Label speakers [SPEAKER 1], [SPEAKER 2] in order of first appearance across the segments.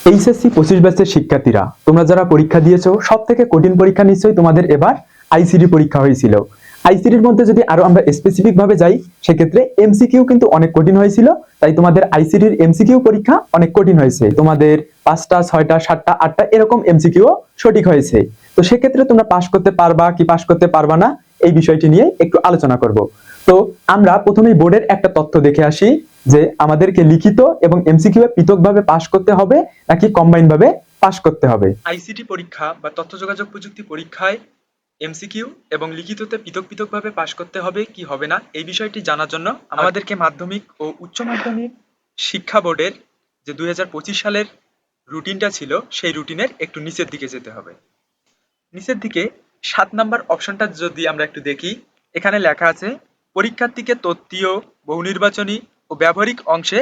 [SPEAKER 1] HSC 25 ব্যাচের শিক্ষার্থীরা, তোমরা যারা পরীক্ষা দিয়েছো সব থেকে কঠিন পরীক্ষা নিশ্চয়ই তোমাদের এবার আইসিটি পরীক্ষা হয়েছিল। আইসিটির মধ্যে যদি আরো আমরা স্পেসিফিক ভাবে যাই, সেক্ষেত্রে এমসিকিউ কিন্তু অনেক কঠিন হয়েছিল। তাই তোমাদের আইসিটির এমসিকিউ পরীক্ষা অনেক কঠিন হয়েছে। তোমাদের 5টা 6টা 7টা 8টা এরকম এমসিকিউ সঠিক হয়েছে। তো সেক্ষেত্রে তোমরা পাস করতে পারবা কি পাস করতে পারবা না, এই বিষয়টি নিয়ে একটু আলোচনা করব। তো আমরা প্রথমেই বোর্ডের একটা তথ্য দেখে আসি যে আমাদেরকে লিখিত এবং এমসিকিউ এ পৃথকভাবে পাস করতে হবে নাকি কম্বাইন ভাবে পাস করতে হবে।
[SPEAKER 2] আইসিটি পরীক্ষা বা তথ্য যোগাযোগ প্রযুক্তি পরীক্ষায় এমসিকিউ এবং লিখিততে পৃথকভাবে পাশ করতে হবে কি হবে না এই বিষয়টি জানার জন্য আমাদেরকে মাধ্যমিক ও উচ্চ মাধ্যমিক শিক্ষা বোর্ডের যে 2025 সালের রুটিনটা ছিল সেই রুটিনের একটু নিচের দিকে যেতে হবে। নিচের দিকে 7 নাম্বার অপশনটা যদি আমরা একটু দেখি, এখানে লেখা আছে পরীক্ষার্থীকে তত্ত্বীয়, বহুনির্বাচনী ও ব্যবহারিক অংশে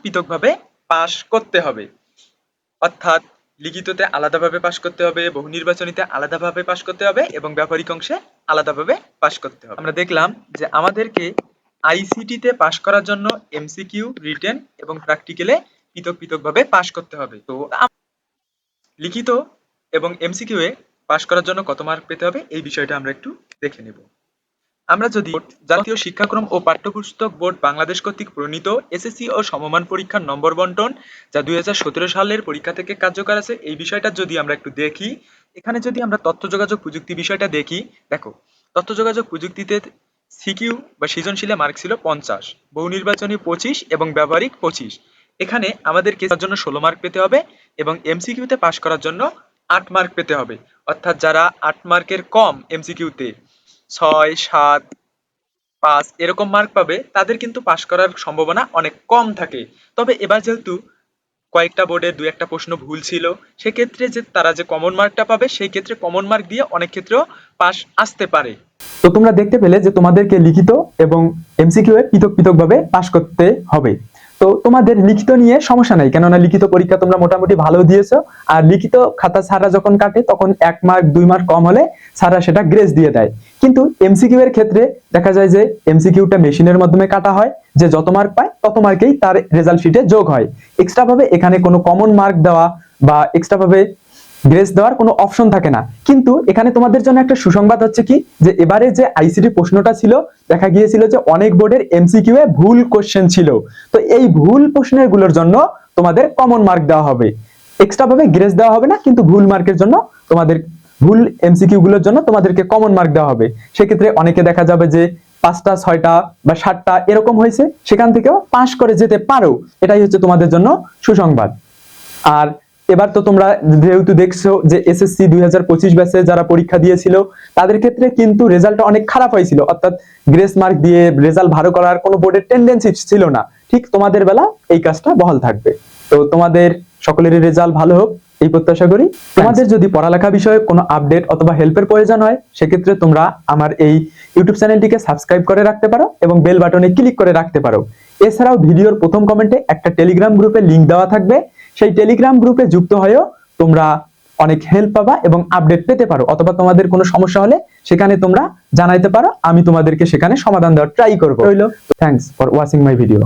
[SPEAKER 2] পৃথকভাবে পাশ করতে হবে। অর্থাৎ লিখিততে আলাদাভাবে পাশ করতে হবে, বহুনির্বাচনীতে আলাদাভাবে পাশ করতে হবে এবং ব্যবহারিক অংশে আলাদাভাবে পাশ করতে হবে। আমরা দেখলাম যে আমাদেরকে আইসিটিতে পাশ করার জন্য এমসিকিউ, রিটেন এবং প্র্যাকটিক্যালে পৃথকভাবে পাশ করতে হবে। তো লিখিত এবং এমসিকিউ এ পাশ করার জন্য কত মার্ক পেতে হবে এই বিষয়টা আমরা একটু দেখে নেব। আমরা যদি জাতীয় শিক্ষাক্রম ও পাঠ্যপুস্তক বোর্ড বাংলাদেশ কর্তৃক প্রণীত এসএসসি ও সমমান পরীক্ষার নম্বর বন্টন যা 2017 সালের পরীক্ষা থেকে কার্যকর আছে এই বিষয়টা যদি আমরা একটু দেখি, এখানে যদি আমরা তথ্য যোগাযোগ প্রযুক্তি বিষয়টা দেখি, দেখো তথ্য যোগাযোগ প্রযুক্তিতে সিকিউ বা সৃজনশীলে মার্ক ছিল 50, বহু নির্বাচনী 25 এবং ব্যবহারিক 25। এখানে আমাদেরকে তার জন্য 16 মার্ক পেতে হবে এবং এমসিকিউতে পাশ করার জন্য 8 মার্ক পেতে হবে। অর্থাৎ যারা 8 মার্কের কম এমসিকিউতে 6, 7, 5 এরকম মার্ক পাবে তাদের কিন্তু পাশ করার সম্ভাবনা অনেক কম থাকে। তবে এবার যেহেতু কয়েকটা বোর্ডের 2-1টা প্রশ্ন ভুল ছিল, সেক্ষেত্রে যে তারা যে কমন মার্কটা পাবে সেই ক্ষেত্রে কমন মার্ক দিয়ে অনেক ক্ষেত্রেও পাশ আসতে পারে।
[SPEAKER 1] তো তোমরা দেখতে পেলে যে তোমাদেরকে লিখিত এবং এমসিকিউ এ পৃথকভাবে পাস করতে হবে। তো তোমাদের লিখিত নিয়ে সমস্যা নাই, কেননা লিখিত পরীক্ষা তোমরা মোটামুটি ভালো দিয়েছো। আর লিখিত খাতা স্যাররা যখন কাটে তখন 1 মার্ক 2 মার্ক কম হলে স্যাররা সেটা গ্রেস দিয়ে দেয়। কিন্তু এমসিকিউ এর ক্ষেত্রে দেখা যায় যে এমসিকিউটা মেশিনের মাধ্যমে কাটা হয়, যে যত মার্ক পায় তত মার্কেই তার রেজাল্ট শিটে যোগ হয়। এক্সট্রা ভাবে এখানে কোনো কমন মার্ক দেওয়া বা এক্সট্রা ভাবে গ্রেস দেওয়ার কোনো অপশন থাকে না। কিন্তু এখানে তোমাদের জন্য একটা সুসংবাদ হচ্ছে কি, যে এবারে যে আইসিটি প্রশ্নটা ছিল দেখা গিয়েছিল যে অনেক বোর্ডের এমসিকিউ এ ভুল কোশ্চেন ছিল। তো এই ভুল প্রশ্নের গুলোর জন্য তোমাদের কমন মার্ক দেওয়া হবে, এক্সট্রা ভাবে গ্রেস দেওয়া হবে না, কিন্তু ভুল মার্কের জন্য তোমাদের ভুল এমসিকিউ গুলোর জন্য তোমাদেরকে কমন মার্ক দেওয়া হবে। সেক্ষেত্রে অনেকে দেখা যাবে যে 5টা 6টা বা 7টা এরকম হয়েছে, সেখান থেকেও পাস করে যেতে পারো। এটাই হচ্ছে তোমাদের জন্য সুসংবাদ। আর এবার তো তোমরা যেহেতু দেখছো যে এসএসসি 2025 ব্যাচে যারা পরীক্ষা দিয়েছিল তাদের ক্ষেত্রে কিন্তু রেজাল্টটা অনেক খারাপ হয়েছিল, অর্থাৎ গ্রেস মার্ক দিয়ে রেজাল্ট ভালো করার কোনো বোর্ডের টেন্ডেন্সি ছিল না। ঠিক তোমাদের বেলা এই কাজটা বহাল থাকবে। তো তোমাদের সকলেরই রেজাল্ট ভালো হোক এই প্রত্যাশা করি। তোমাদের যদি পড়ালেখা বিষয়ে কোনো আপডেট অথবা হেল্পের প্রয়োজন হয়, সেক্ষেত্রে তোমরা আমার এই ইউটিউব চ্যানেলটিকে সাবস্ক্রাইব করে রাখতে পারো এবং বেল বাটনে ক্লিক করে রাখতে পারো। এছাড়াও ভিডিওর প্রথম কমেন্টে একটা টেলিগ্রাম গ্রুপে লিংক দেওয়া থাকবে, সেই টেলিগ্রাম গ্রুপে যুক্ত হয়েও তোমরা অনেক হেল্প পাবা এবং আপডেট পেতে পারো, অথবা তোমাদের কোনো সমস্যা হলে সেখানে তোমরা জানাইতে পারো, আমি তোমাদেরকে সেখানে সমাধান দেওয়ার ট্রাই করব। রইল, thanks for watching my video.